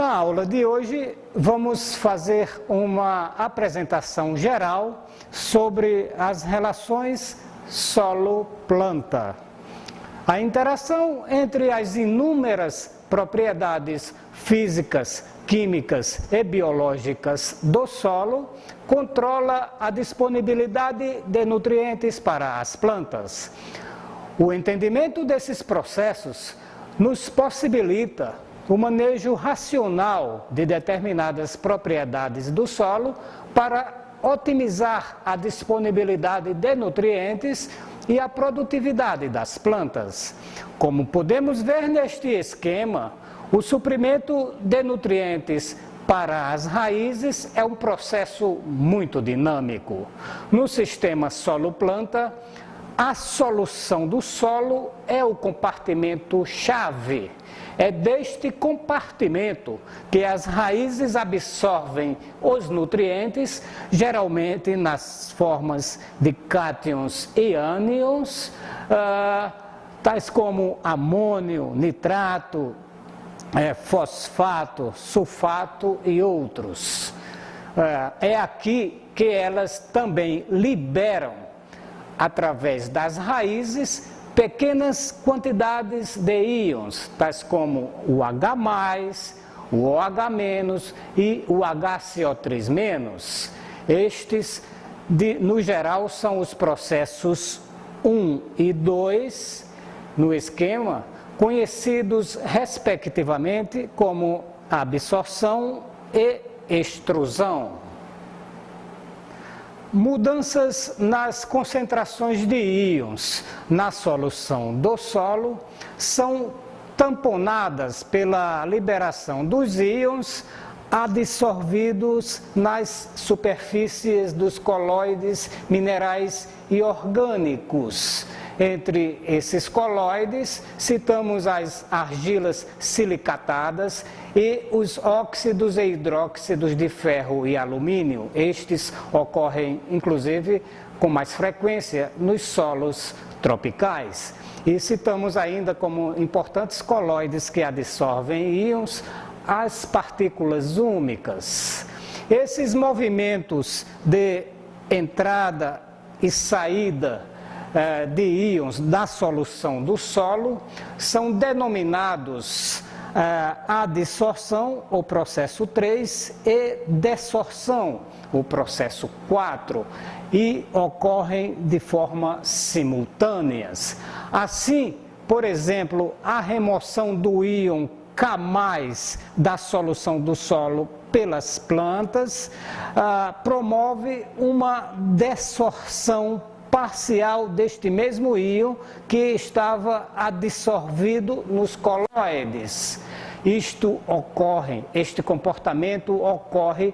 Na aula de hoje, vamos fazer uma apresentação geral sobre as relações solo-planta. A interação entre as inúmeras propriedades físicas, químicas e biológicas do solo controla a disponibilidade de nutrientes para as plantas. O entendimento desses processos nos possibilita o manejo racional de determinadas propriedades do solo para otimizar a disponibilidade de nutrientes e a produtividade das plantas. Como podemos ver neste esquema, o suprimento de nutrientes para as raízes é um processo muito dinâmico. No sistema solo-planta, a solução do solo é o compartimento-chave. É deste compartimento que as raízes absorvem os nutrientes, geralmente nas formas de cátions e ânions, tais como amônio, nitrato, fosfato, sulfato e outros. É aqui que elas também liberam, através das raízes, pequenas quantidades de íons, tais como o H+, o OH- e o HCO3-. Estes, no geral, são os processos 1 e 2 no esquema, conhecidos respectivamente como absorção e extrusão. Mudanças nas concentrações de íons na solução do solo são tamponadas pela liberação dos íons adsorvidos nas superfícies dos colóides minerais e orgânicos. Entre esses colóides, citamos as argilas silicatadas e os óxidos e hidróxidos de ferro e alumínio. Estes ocorrem, inclusive, com mais frequência nos solos tropicais. E citamos ainda como importantes colóides que adsorvem íons as partículas úmicas. Esses movimentos de entrada e saída de íons da solução do solo são denominados adsorção, o processo 3, e desorção, o processo 4, e ocorrem de forma simultâneas. Assim, por exemplo, a remoção do íon K+ da solução do solo pelas plantas promove uma desorção parcial deste mesmo íon que estava adsorvido nos colóides. Este comportamento ocorre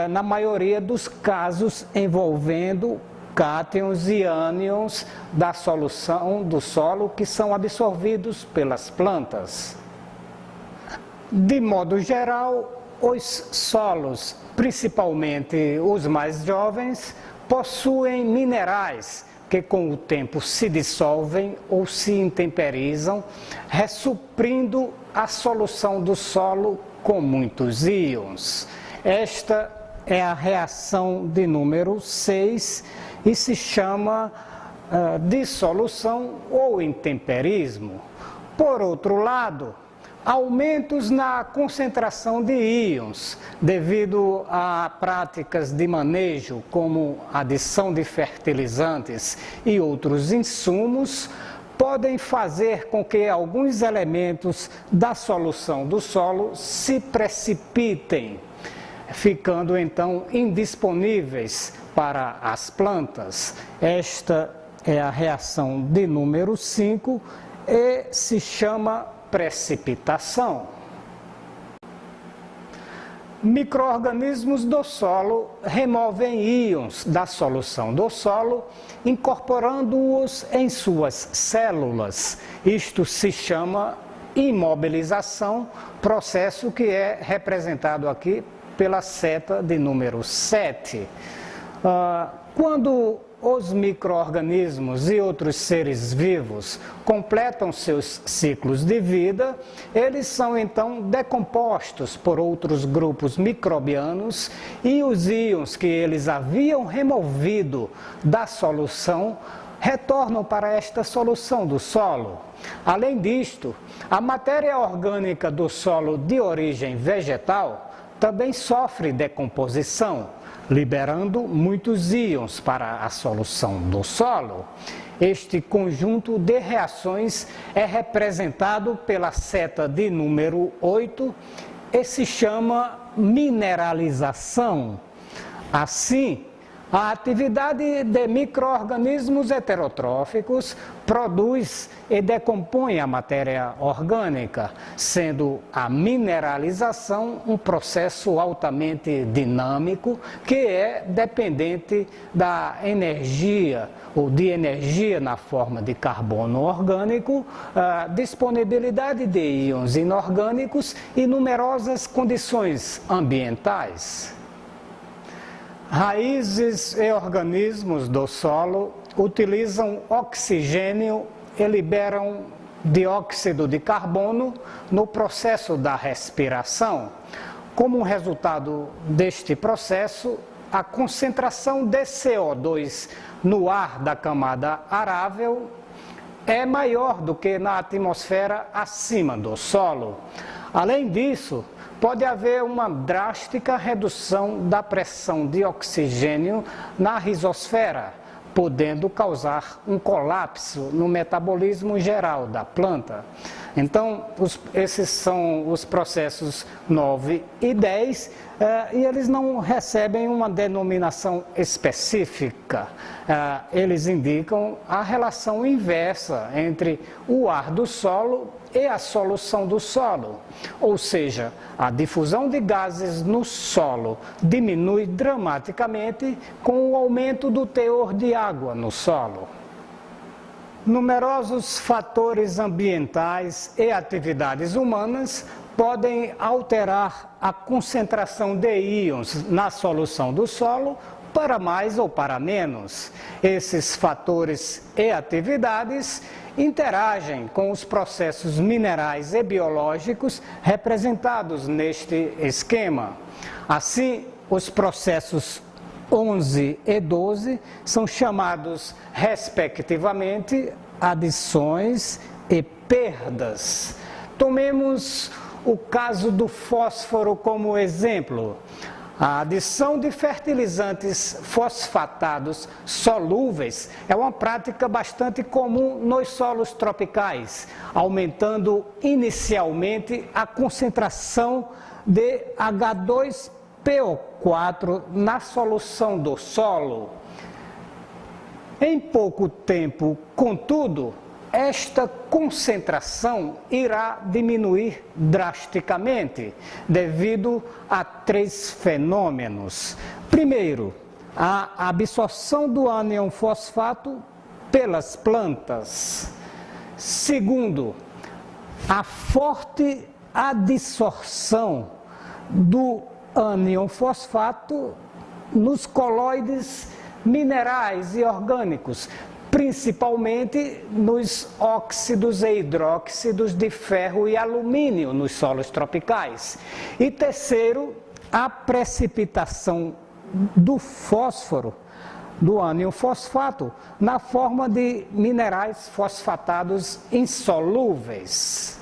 na maioria dos casos envolvendo cátions e ânions da solução do solo que são absorvidos pelas plantas. De modo geral, os solos, principalmente os mais jovens, possuem minerais que com o tempo se dissolvem ou se intemperizam, ressuprindo a solução do solo com muitos íons. Esta é a reação de número 6 e se chama dissolução ou intemperismo. Por outro lado, aumentos na concentração de íons, devido a práticas de manejo como adição de fertilizantes e outros insumos, podem fazer com que alguns elementos da solução do solo se precipitem, ficando então indisponíveis para as plantas. Esta é a reação de número 5 e se chama precipitação. Micro-organismos do solo removem íons da solução do solo, incorporando-os em suas células. Isto se chama imobilização, processo que é representado aqui pela seta de número 7. Quando os micro-organismos e outros seres vivos completam seus ciclos de vida, eles são então decompostos por outros grupos microbianos e os íons que eles haviam removido da solução retornam para esta solução do solo. Além disto, a matéria orgânica do solo de origem vegetal também sofre decomposição, liberando muitos íons para a solução do solo. Este conjunto de reações é representado pela seta de número 8 e se chama mineralização. Assim, a atividade de micro-organismos heterotróficos produz e decompõe a matéria orgânica, sendo a mineralização um processo altamente dinâmico que é dependente da energia ou de energia na forma de carbono orgânico, disponibilidade de íons inorgânicos e numerosas condições ambientais. Raízes e organismos do solo utilizam oxigênio e liberam dióxido de carbono no processo da respiração. Como resultado deste processo, a concentração de CO2 no ar da camada arável é maior do que na atmosfera acima do solo. Além disso, pode haver uma drástica redução da pressão de oxigênio na rizosfera, podendo causar um colapso no metabolismo geral da planta. Então, esses são os processos 9 e 10, e eles não recebem uma denominação específica. Eles indicam a relação inversa entre o ar do solo e a solução do solo, ou seja, a difusão de gases no solo diminui dramaticamente com o aumento do teor de água no solo. Numerosos fatores ambientais e atividades humanas podem alterar a concentração de íons na solução do solo para mais ou para menos. Esses fatores e atividades interagem com os processos minerais e biológicos representados neste esquema. Assim, os processos 11 e 12 são chamados, respectivamente, adições e perdas. Tomemos o caso do fósforo como exemplo. A adição de fertilizantes fosfatados solúveis é uma prática bastante comum nos solos tropicais, aumentando inicialmente a concentração de H2PO4 na solução do solo. Em pouco tempo, contudo, esta concentração irá diminuir drasticamente devido a 3 fenômenos. Primeiro, a absorção do ânion fosfato pelas plantas. Segundo, a forte adsorção do ânion fosfato nos colóides minerais e orgânicos, principalmente nos óxidos e hidróxidos de ferro e alumínio nos solos tropicais. E terceiro, a precipitação do fósforo, do ânion fosfato, na forma de minerais fosfatados insolúveis.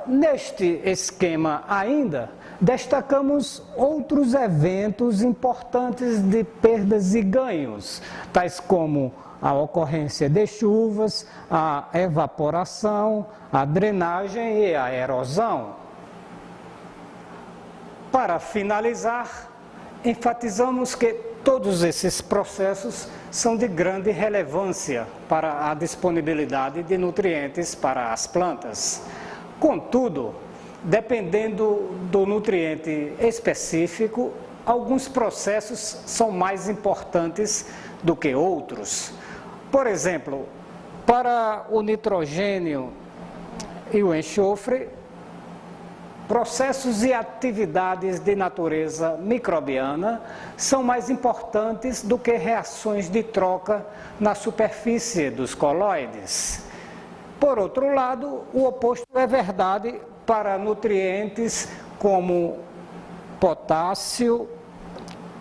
Neste esquema ainda, destacamos outros eventos importantes de perdas e ganhos, tais como a ocorrência de chuvas, a evaporação, a drenagem e a erosão. Para finalizar, enfatizamos que todos esses processos são de grande relevância para a disponibilidade de nutrientes para as plantas. Contudo, dependendo do nutriente específico, alguns processos são mais importantes do que outros. Por exemplo, para o nitrogênio e o enxofre, processos e atividades de natureza microbiana são mais importantes do que reações de troca na superfície dos colóides. Por outro lado, o oposto é verdade para nutrientes como potássio,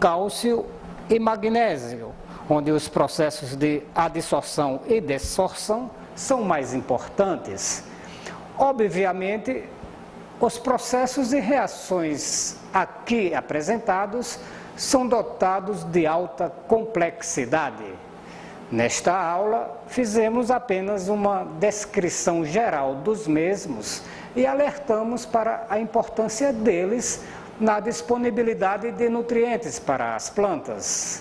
cálcio e magnésio, onde os processos de adsorção e desorção são mais importantes. Obviamente, os processos e reações aqui apresentados são dotados de alta complexidade. Nesta aula, fizemos apenas uma descrição geral dos mesmos e alertamos para a importância deles na disponibilidade de nutrientes para as plantas.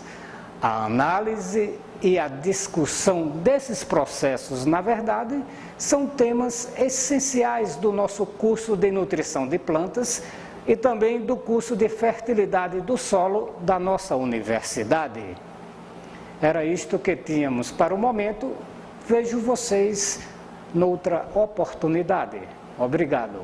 A análise e a discussão desses processos, na verdade, são temas essenciais do nosso curso de nutrição de plantas e também do curso de fertilidade do solo da nossa universidade. Era isto que tínhamos para o momento. Vejo vocês noutra oportunidade. Obrigado.